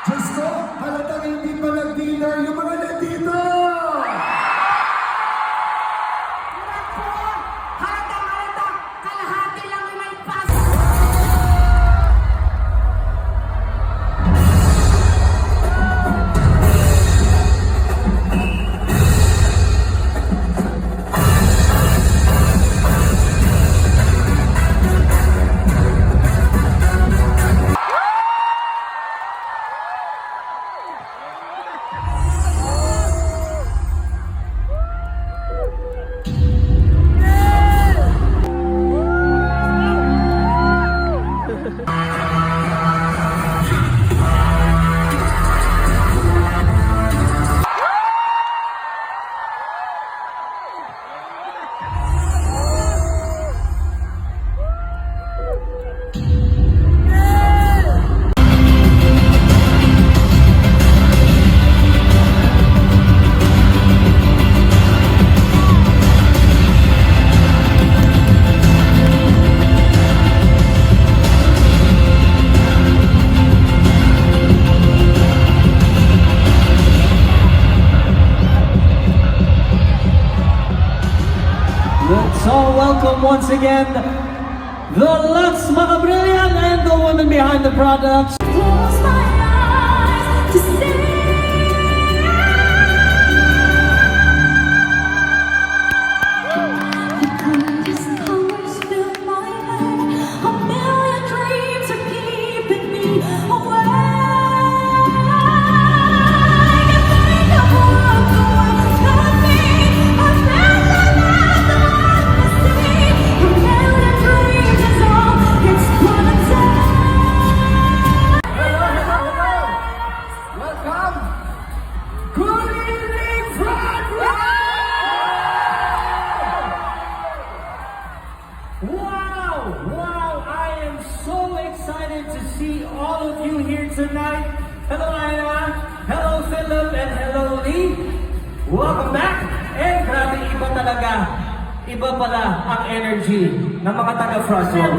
Diyos ko, halatang hindi pa nag-dinner yung mga nandito! Halatang, kalahati lang yung may pass. Let's all welcome once again the Lux Mga Brilliant and the woman behind the products. Close my eyes to see. The brightest colors fill my head. A million dreams are keeping me awake. I can think of what the world's gonna be. I've never let the light see. A million dreams is all it's gonna take. Welcome! Good evening, Front Row! Wow! I am so excited to see all of you here tonight. Hello Anna, hello Philip, and hello Lee. Welcome back. And grabe, iba talaga. Iba pala ang energy ng mga taga-front row.